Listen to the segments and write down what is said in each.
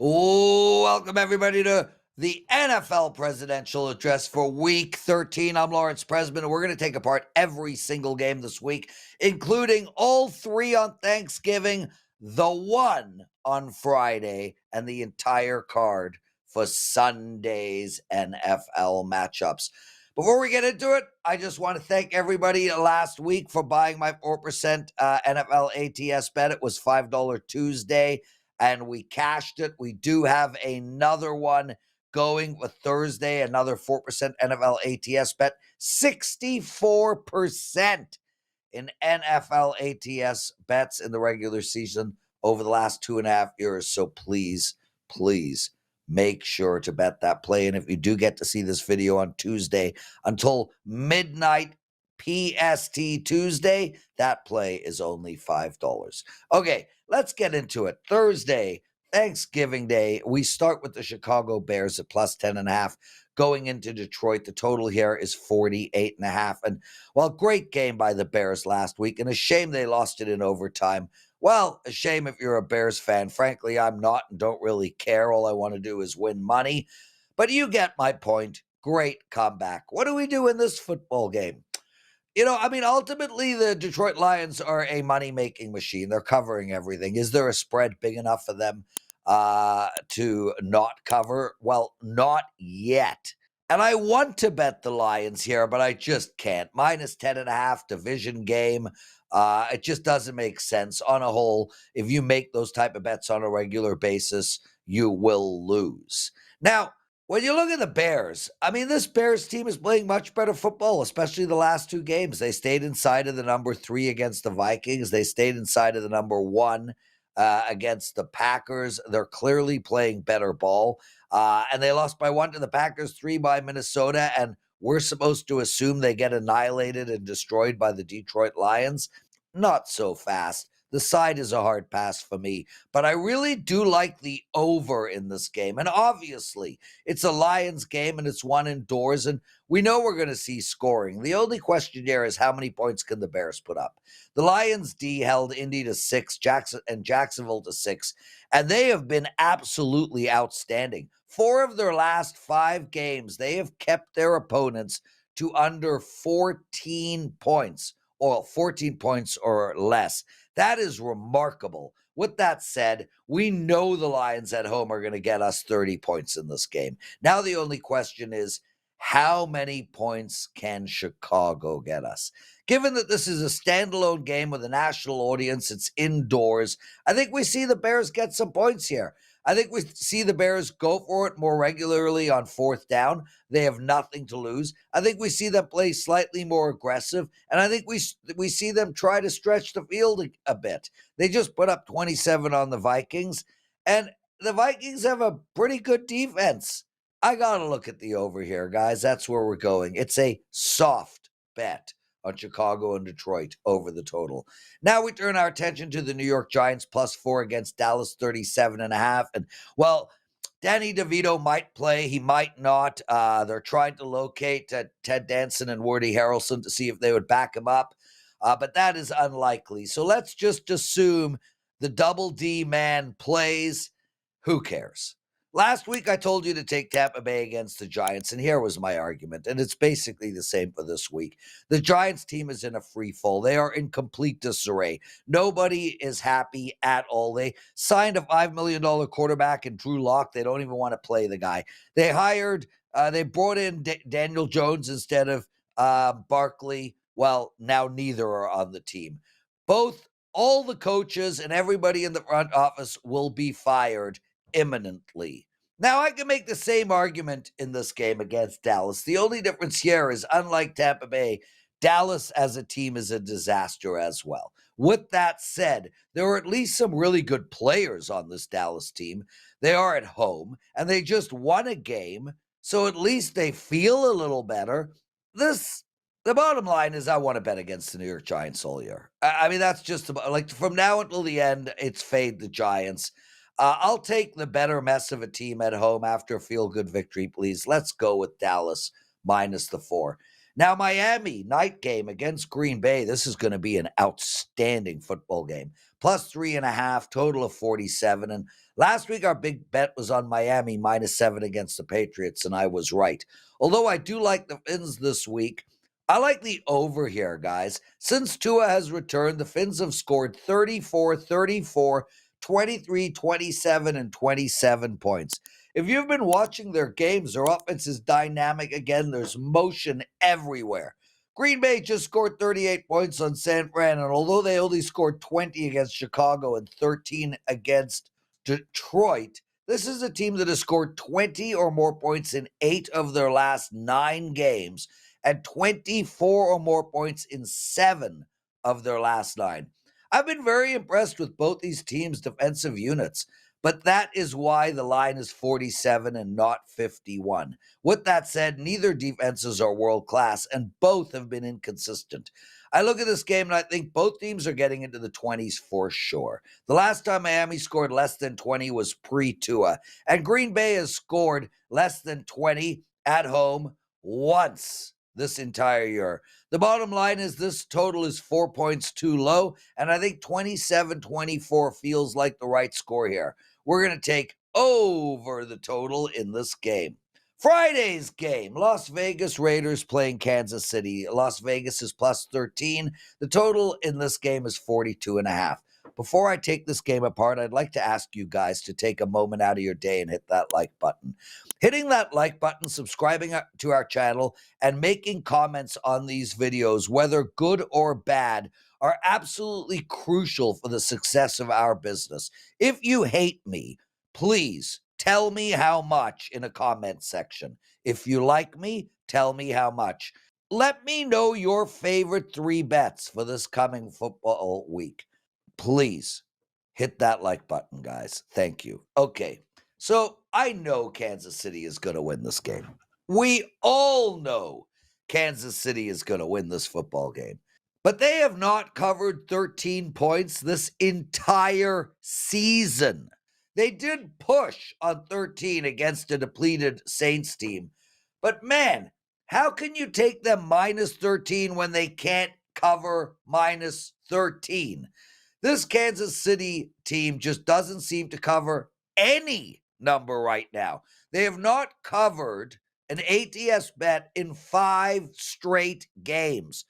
Oh, welcome everybody to the NFL Presidential Address for Week 13. I'm Lawrence Presman, and we're going to take apart every single game this week, including all three on Thanksgiving, the one on Friday, and the entire card for Sunday's NFL matchups. Before we get into it, I just want to thank everybody last week for buying my 4% NFL ATS bet. It was $5 Tuesday, and we cashed it. We do have another one going with Thursday, another 4% NFL ATS bet, 64% in NFL ATS bets in the regular season over the last 2.5 years. So please, please make sure to bet that play. And if you do get to see this video on Tuesday until midnight PST Tuesday, that play is only $5. Okay, let's get into it. Thursday, Thanksgiving Day, we start with the Chicago Bears at plus 10.5. Going into Detroit, the total here is 48.5. And well, great game by the Bears last week, and a shame they lost it in overtime. Well, a shame if you're a Bears fan. Frankly, I'm not and don't really care. All I want to do is win money. But you get my point. Great comeback. What do we do in this football game? Ultimately, the Detroit Lions are a money-making machine. They're covering everything. Is there a spread big enough for them to not cover? Well, not yet. And I want to bet the Lions here, but I just can't. Minus 10.5, division game. It just doesn't make sense. On a whole, if you make those type of bets on a regular basis, you will lose. Now, when you look at the Bears, this Bears team is playing much better football, especially the last two games. They stayed inside of the number 3 against the Vikings. They stayed inside of the number 1 against the Packers. They're clearly playing better ball. And they lost by 1 to the Packers, 3 by Minnesota. And we're supposed to assume they get annihilated and destroyed by the Detroit Lions. Not so fast. The side is a hard pass for me, but I really do like the over in this game. And obviously, it's a Lions game and it's one indoors, and we know we're going to see scoring. The only question here is how many points can the Bears put up? The Lions D held Indy to 6, Jacksonville to 6, and they have been absolutely outstanding. 4 of their last 5 games, they have kept their opponents to under 14 points, or 14 points or less. That is remarkable. With that said, we know the Lions at home are going to get us 30 points in this game. Now the only question is, how many points can Chicago get us? Given that this is a standalone game with a national audience, it's indoors, I think we see the Bears get some points here. I think we see the Bears go for it more regularly on 4th down. They have nothing to lose. I think we see them play slightly more aggressive, and I think we see them try to stretch the field a bit. They just put up 27 on the Vikings, and the Vikings have a pretty good defense. I got to look at the over here, guys. That's where we're going. It's a soft bet on Chicago and Detroit over the total. Now we turn our attention to the New York Giants plus 4 against Dallas 37.5. And well, Danny DeVito might play. He might not. They're trying to locate Ted Danson and Woody Harrelson to see if they would back him up. But that is unlikely. So let's just assume the double D man plays. Who cares? Last week, I told you to take Tampa Bay against the Giants, and here was my argument, and it's basically the same for this week. The Giants team is in a free fall. They are in complete disarray. Nobody is happy at all. They signed a $5 million quarterback in Drew Lock. They don't even want to play the guy. They brought in Daniel Jones instead of Barkley. Well, now neither are on the team. All the coaches and everybody in the front office will be fired imminently. Now, I can make the same argument in this game against Dallas. The only difference here is, unlike Tampa Bay, Dallas as a team is a disaster as well. With that said, there are at least some really good players on this Dallas team. They are at home, and they just won a game, so at least they feel a little better. The bottom line is I want to bet against the New York Giants all year. That's just about, like, from now until the end, it's fade the Giants. I'll take the better mess of a team at home after a feel-good victory, please. Let's go with Dallas minus the 4. Now, Miami, night game against Green Bay. This is going to be an outstanding football game. Plus 3.5, total of 47. And last week, our big bet was on Miami -7 against the Patriots, and I was right. Although I do like the Fins this week, I like the over here, guys. Since Tua has returned, the Fins have scored 34, 34, 23, 27, and 27 points. If you've been watching their games, their offense is dynamic again. There's motion everywhere. Green Bay just scored 38 points on San Fran, and although they only scored 20 against Chicago and 13 against Detroit, this is a team that has scored 20 or more points in 8 of their last 9 games and 24 or more points in 7 of their last 9. I've been very impressed with both these teams' defensive units, but that is why the line is 47 and not 51. With that said, neither defenses are world class, and both have been inconsistent. I look at this game and I think both teams are getting into the 20s for sure. The last time Miami scored less than 20 was pre-Tua, and Green Bay has scored less than 20 at home once this entire year. The bottom line is this total is 4 points too low, and I think 27-24 feels like the right score here. We're going to take over the total in this game. Friday's game, Las Vegas Raiders playing Kansas City. Las Vegas is plus 13. The total in this game is 42.5. Before I take this game apart, I'd like to ask you guys to take a moment out of your day and hit that like button. Hitting that like button, subscribing to our channel, and making comments on these videos, whether good or bad, are absolutely crucial for the success of our business. If you hate me, please tell me how much in a comment section. If you like me, tell me how much. Let me know your favorite 3 bets for this coming football week. Please hit that like button, guys. Thank you. Okay, so I know Kansas City is going to win this game. We all know Kansas City is going to win this football game. But they have not covered 13 points this entire season. They did push on 13 against a depleted Saints team. But man, how can you take them -13 when they can't cover -13? This Kansas City team just doesn't seem to cover any number right now. They have not covered an ATS bet in 5 straight games.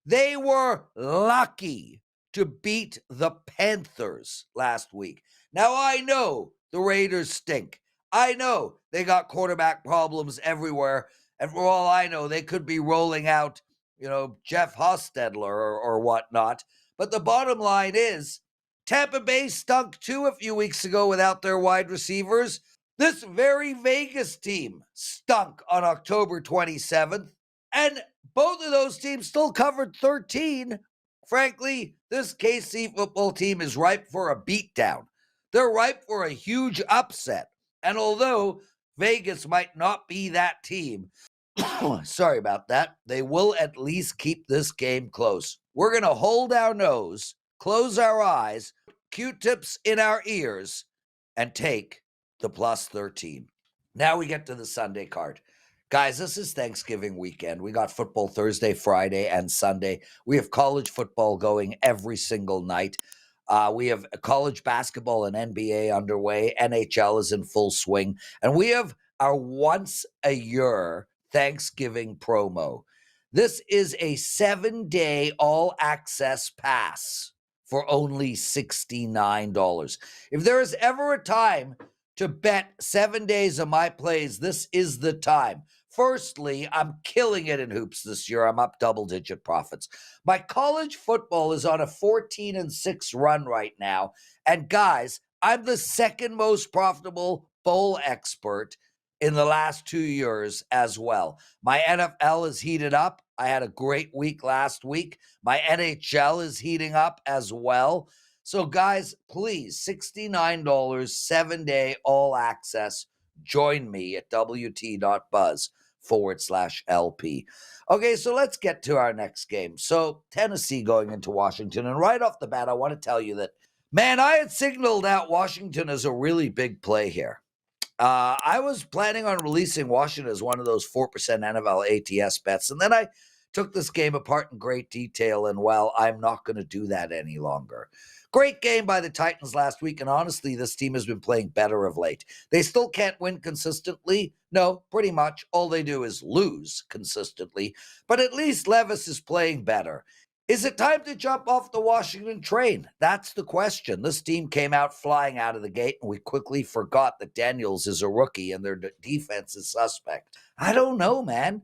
They were lucky to beat the Panthers last week. Now, I know the Raiders stink. I know they got quarterback problems everywhere. And for all I know, they could be rolling out, Jeff Hostetler or whatnot. But the bottom line is, Tampa Bay stunk too a few weeks ago without their wide receivers. This very Vegas team stunk on October 27th. And both of those teams still covered 13. Frankly, this KC football team is ripe for a beatdown. They're ripe for a huge upset. And although Vegas might not be that team, sorry about that, they will at least keep this game close. We're going to hold our nose, close our eyes, Q-tips in our ears, and take the plus 13. Now we get to the Sunday card. Guys, this is Thanksgiving weekend. We got football Thursday, Friday, and Sunday. We have college football going every single night. We have college basketball and NBA underway. NHL is in full swing. And we have our once-a-year Thanksgiving promo. This is a 7-day all-access pass for only $69. If there is ever a time to bet 7 days of my plays, this is the time. Firstly, I'm killing it in hoops this year. I'm up double-digit profits. My college football is on a 14-6 run right now. And guys, I'm the second most profitable bowl expert in the last 2 years as well. My NFL is heated up. I had a great week last week. My NHL is heating up as well. So guys, please, $69, 7-day all access. Join me at wt.buzz/LP. Okay, so let's get to our next game. So Tennessee going into Washington. And right off the bat, I want to tell you that, man, I had signaled out Washington as a really big play here. I was planning on releasing Washington as one of those 4% NFL ATS bets. And then I took this game apart in great detail, and well, I'm not going to do that any longer. Great game by the Titans last week, and honestly, this team has been playing better of late. They still can't win consistently. No, pretty much. All they do is lose consistently, but at least Levis is playing better. Is it time to jump off the Washington train? That's the question. This team came out flying out of the gate, and we quickly forgot that Daniels is a rookie and their defense is suspect. I don't know, man.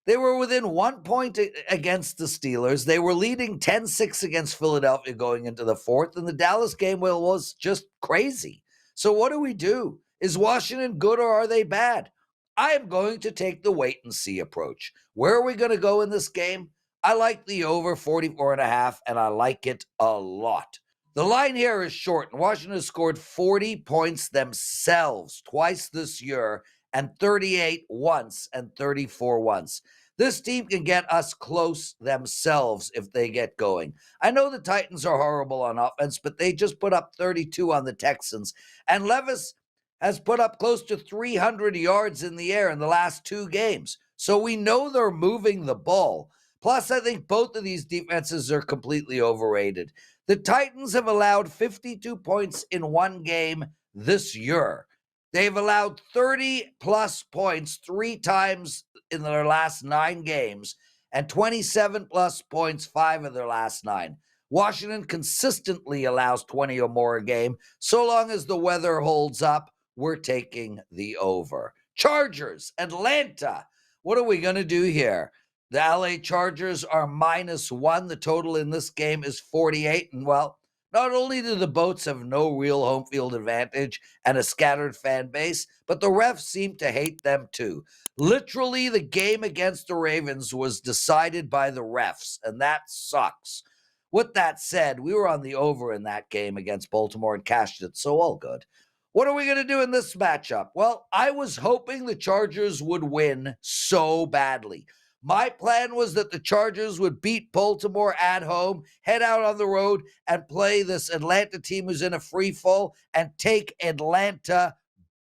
They were within 1 point against the Steelers. They were leading 10-6 against Philadelphia going into the fourth, and the Dallas game was just crazy. So what do? Is Washington good or are they bad? I am going to take the wait and see approach. Where are we going to go in this game? I like the over 44.5, and I like it a lot. The line here is short, and Washington has scored 40 points themselves twice this year, and 38 once and 34 once. This team can get us close themselves if they get going. I know the Titans are horrible on offense, but they just put up 32 on the Texans, and Levis has put up close to 300 yards in the air in the last 2 games. So we know they're moving the ball. Plus, I think both of these defenses are completely overrated. The Titans have allowed 52 points in one game this year. They've allowed 30-plus points 3 times in their last 9 games, and 27-plus points 5 of their last 9. Washington consistently allows 20 or more a game. So long as the weather holds up, we're taking the over. Chargers, Atlanta. What are we going to do here? The LA Chargers are -1. The total in this game is 48. And well, not only do the Boats have no real home field advantage and a scattered fan base, but the refs seem to hate them too. Literally, the game against the Ravens was decided by the refs, and that sucks. With that said, we were on the over in that game against Baltimore and cashed it, so all good. What are we going to do in this matchup? Well, I was hoping the Chargers would win so badly. My plan was that the Chargers would beat Baltimore at home, head out on the road, and play this Atlanta team who's in a free fall and take Atlanta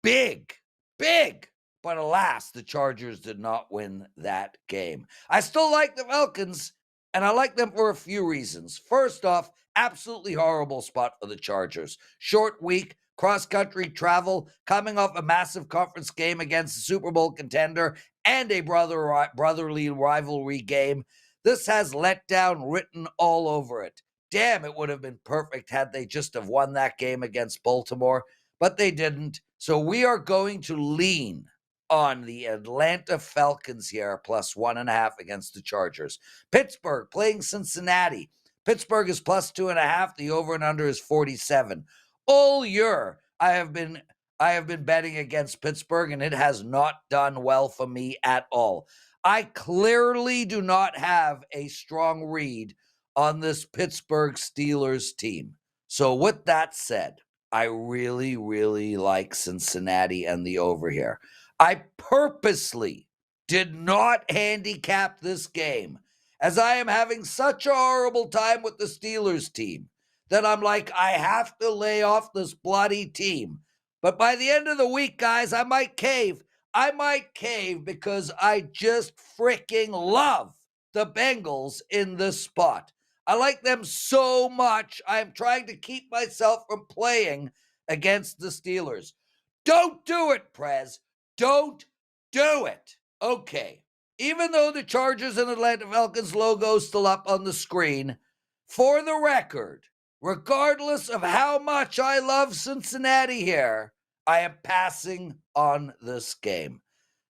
big. But alas, the Chargers did not win that game. I still like the Falcons, and I like them for a few reasons. First off, absolutely horrible spot for the Chargers. Short week, cross-country travel, coming off a massive conference game against the Super Bowl contender and a brotherly rivalry game. This has letdown written all over it. Damn, it would have been perfect had they just have won that game against Baltimore, but they didn't. So we are going to lean on the Atlanta Falcons here, +1.5 against the Chargers. Pittsburgh playing Cincinnati. Pittsburgh is +2.5. The over and under is 47. All year, I have been betting against Pittsburgh, and it has not done well for me at all. I clearly do not have a strong read on this Pittsburgh Steelers team. So with that said, I really, really like Cincinnati and the over here. I purposely did not handicap this game, as I am having such a horrible time with the Steelers team that I'm like, I have to lay off this bloody team. But by the end of the week, guys, I might cave. I might cave because I just freaking love the Bengals in this spot. I like them so much, I'm trying to keep myself from playing against the Steelers. Don't do it, Prez. Don't do it. Okay. Even though the Chargers and Atlanta Falcons logo is still up on the screen, for the record, regardless of how much I love Cincinnati here, I am passing on this game.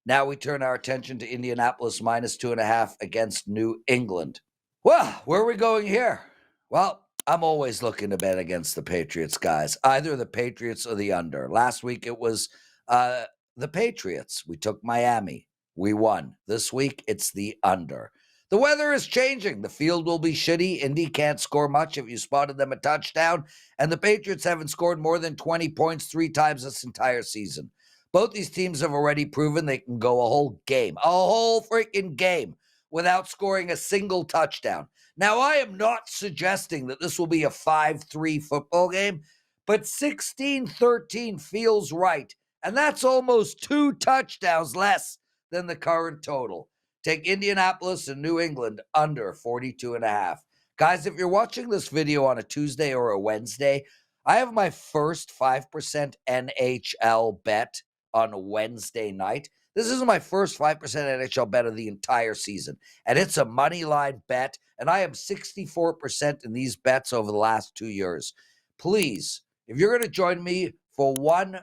Now we turn our attention to Indianapolis -2.5 against New England. Well, where are we going here? Well, I'm always looking to bet against the Patriots, guys. Either the Patriots or the under. Last week it was the Patriots. We took Miami. We won. This week it's the under. The weather is changing. The field will be shitty. Indy can't score much if you spotted them a touchdown. And the Patriots haven't scored more than 20 points 3 times this entire season. Both these teams have already proven they can go a whole freaking game, without scoring a single touchdown. Now, I am not suggesting that this will be a 5-3 football game, but 16-13 feels right. And that's almost 2 touchdowns less than the current total. Take Indianapolis and New England under 42.5. Guys, if you're watching this video on a Tuesday or a Wednesday, I have my first 5% NHL bet on Wednesday night. This is my first 5% NHL bet of the entire season, and it's a money line bet, and I am 64% in these bets over the last 2 years. Please, if you're going to join me for one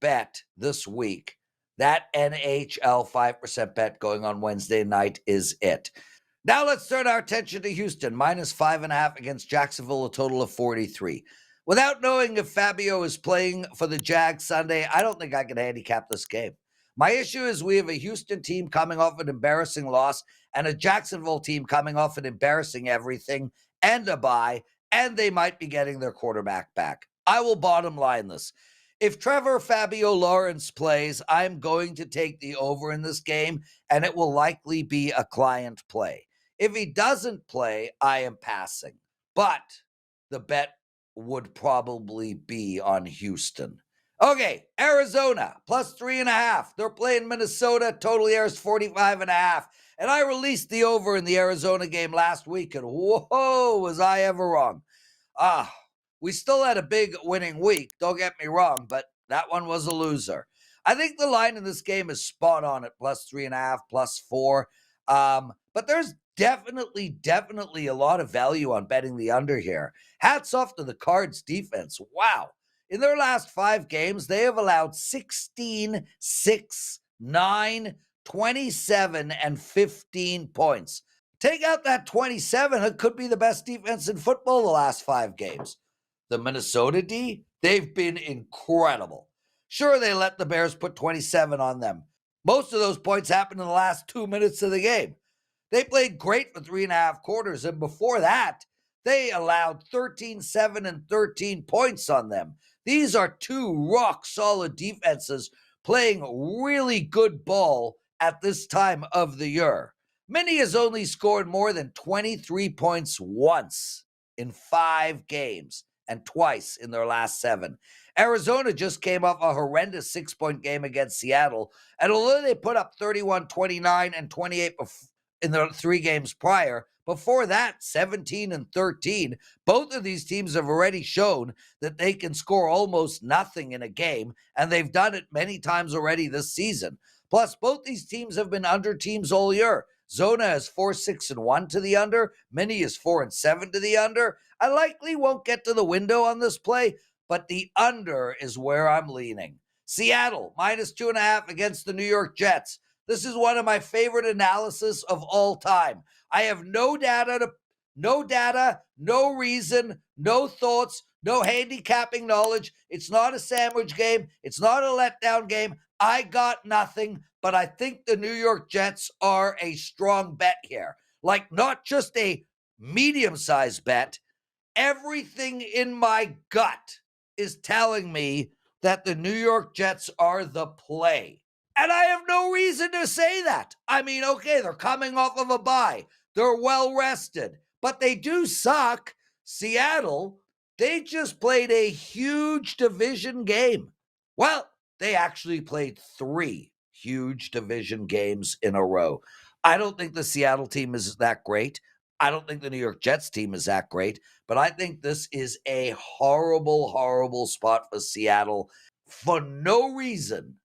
bet this week, that NHL 5% bet going on Wednesday night is it. Now let's turn our attention to Houston, minus 5.5 against Jacksonville, a total of 43. Without knowing if Fabio is playing for the Jags Sunday, I don't think I can handicap this game. My issue is we have a Houston team coming off an embarrassing loss and a Jacksonville team coming off an embarrassing everything and a bye, and they might be getting their quarterback back. I will bottom line this. If Trevor Fabio Lawrence plays, I'm going to take the over in this game, and it will likely be a client play. If he doesn't play, I am passing. But the bet would probably be on Houston. Okay, Arizona, plus 3.5. They're playing Minnesota. Total airs 45.5. And I released the over in the Arizona game last week, and whoa, was I ever wrong. We still had a big winning week, don't get me wrong, but that one was a loser. I think the line in this game is spot on at plus 3.5, plus 4. But there's definitely a lot of value on betting the under here. Hats off to the Cards defense. Wow. In their last 5 games, they have allowed 16, 6, 9, 27, and 15 points. Take out that 27, it could be the best defense in football the last 5 games. The Minnesota D, they've been incredible. Sure, they let the Bears put 27 on them. Most of those points happened in the last 2 minutes of the game. They played great for 3.5 quarters, and before that, they allowed 13, 7, and 13 points on them. These are 2 rock-solid defenses playing really good ball at this time of the year. Minnie has only scored more than 23 points once in 5 games and twice in their last 7. Arizona just came off a horrendous 6-point game against Seattle, and although they put up 31, 29, and 28 in the 3 games prior, before that, 17 and 13, both of these teams have already shown that they can score almost nothing in a game, and they've done it many times already this season. Plus, both these teams have been under teams all year. Zona is 4-6-1 to the under. Minnie is 4-7 to the under. I likely won't get to the window on this play, but the under is where I'm leaning. Seattle, minus 2.5 against the New York Jets. This is one of my favorite analysis of all time. I have no data, no reason, no thoughts, no handicapping knowledge. It's not a sandwich game. It's not a letdown game. I got nothing, but I think the New York Jets are a strong bet here. Like, not just a medium-sized bet. Everything in my gut is telling me that the New York Jets are the play. And I have no reason to say that. I mean, okay, they're coming off of a bye. They're well rested, but they do suck. Seattle, they just played a huge division game. Well, they actually played 3 huge division games in a row. I don't think the Seattle team is that great. I don't think the New York Jets team is that great, but I think this is a horrible spot for Seattle. For no reason,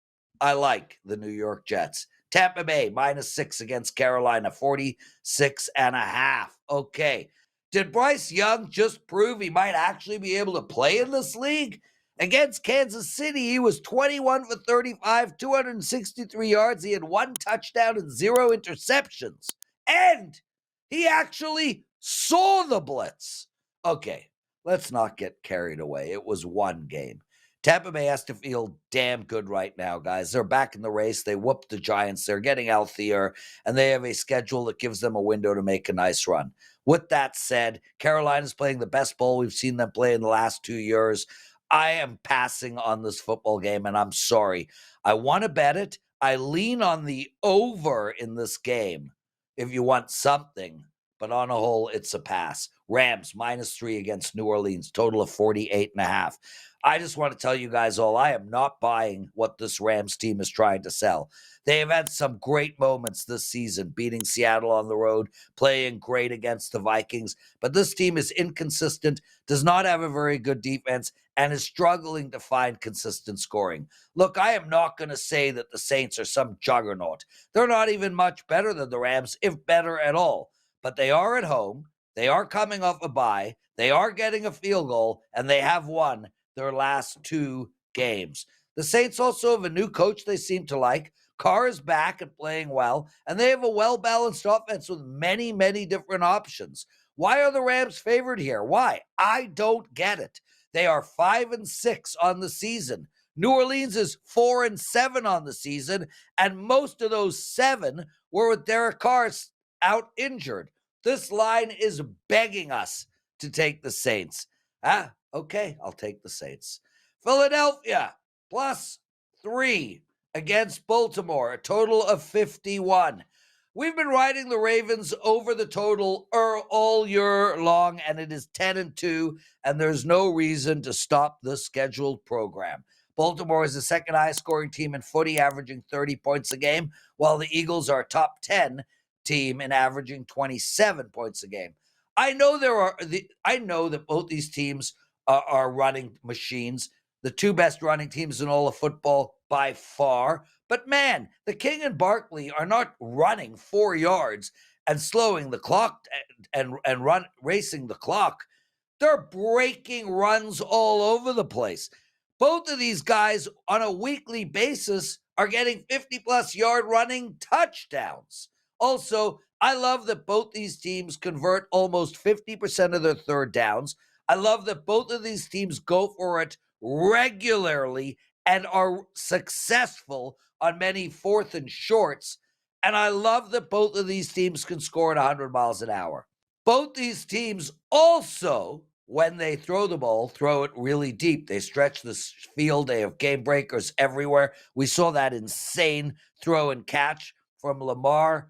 I like the New York Jets. Tampa Bay, minus 6 against Carolina, 46.5. Okay. Did Bryce Young just prove he might actually be able to play in this league? Against Kansas City, he was 21 for 35, 263 yards. He had 1 touchdown and 0 interceptions. And he actually saw the blitz. Okay, let's not get carried away. It was 1 game. Tampa Bay has to feel damn good right now, guys. They're back in the race. They whooped the Giants. They're getting healthier, and they have a schedule that gives them a window to make a nice run. With that said, Carolina's playing the best ball we've seen them play in the last 2 years. I am passing on this football game, and I'm sorry. I want to bet it. I lean on the over in this game if you want something, but on a whole, it's a pass. Rams -3 against New Orleans, total of 48.5. I just want to tell you guys all, I am not buying what this Rams team is trying to sell. They have had some great moments this season, beating Seattle on the road, playing great against the Vikings, but this team is inconsistent, does not have a very good defense, and is struggling to find consistent scoring. Look, I am not going to say that the Saints are some juggernaut. They're not even much better than the Rams, if better at all, but they are at home. They are coming off a bye. They are getting a field goal, and they have won their last 2 games. The Saints also have a new coach they seem to like. Carr is back and playing well, and they have a well-balanced offense with many, many different options. Why are the Rams favored here? Why? I don't get it. They are 5-6 on the season. New Orleans is 4-7 on the season, and most of those 7 were with Derek Carr out injured. This line is begging us to take the Saints. Okay, I'll take the Saints. Philadelphia +3 against Baltimore, a total of 51. We've been riding the Ravens over the total all year long, and it is 10-2, and there's no reason to stop the scheduled program. Baltimore is the second highest scoring team in footy, averaging 30 points a game, while the Eagles are a top 10 team in averaging 27 points a game. I know that both these teams are running machines, the 2 best running teams in all of football by far. But man, the King and Barkley are not running 4 yards and slowing the clock and racing the clock. They're breaking runs all over the place. Both of these guys on a weekly basis are getting 50-plus yard running touchdowns. Also, I love that both these teams convert almost 50% of their third downs. I love that both of these teams go for it regularly and are successful on many 4th and shorts. And I love that both of these teams can score at 100 miles an hour. Both these teams also, when they throw the ball, throw it really deep. They stretch the field. They have game breakers everywhere. We saw that insane throw and catch from Lamar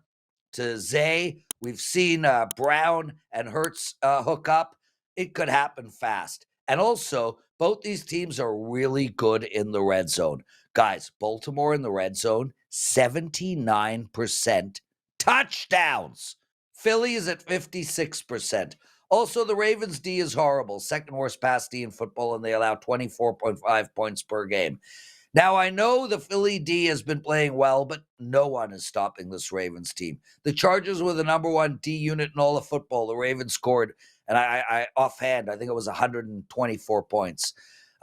to Zay. We've seen Brown and Hurts hook up. It could happen fast. And also, both these teams are really good in the red zone. Guys, Baltimore in the red zone, 79% touchdowns. Philly is at 56%. Also, the Ravens' D is horrible. Second worst pass D in football, and they allow 24.5 points per game. Now, I know the Philly D has been playing well, but no one is stopping this Ravens team. The Chargers were the number 1 D unit in all of football. The Ravens scored, and I offhand, I think it was 124 points.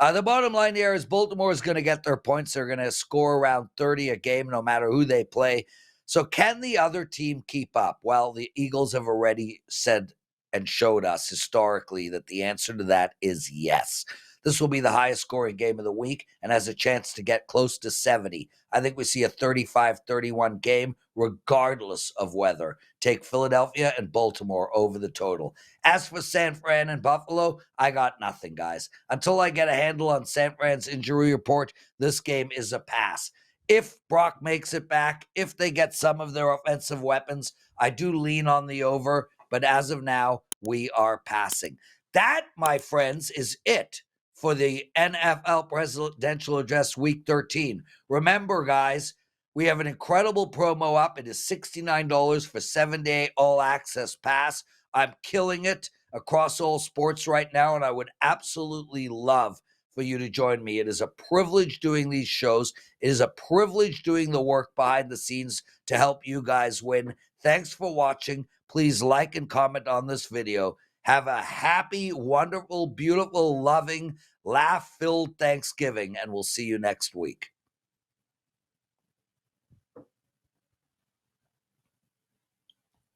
The bottom line here is Baltimore is going to get their points. They're going to score around 30 a game, no matter who they play. So can the other team keep up? Well, the Eagles have already said and showed us historically that the answer to that is yes. This will be the highest scoring game of the week and has a chance to get close to 70. I think we see a 35-31 game regardless of weather. Take Philadelphia and Baltimore over the total. As for San Fran and Buffalo, I got nothing, guys. Until I get a handle on San Fran's injury report, this game is a pass. If Brock makes it back, if they get some of their offensive weapons, I do lean on the over, but as of now, we are passing. That, my friends, is it for the NFL Presidential Address Week 13. Remember, guys, we have an incredible promo up. It is $69 for 7-day all-access pass. I'm killing it across all sports right now, and I would absolutely love for you to join me. It is a privilege doing these shows. It is a privilege doing the work behind the scenes to help you guys win. Thanks for watching. Please like and comment on this video. Have a happy, wonderful, beautiful, loving, laugh-filled Thanksgiving, and we'll see you next week.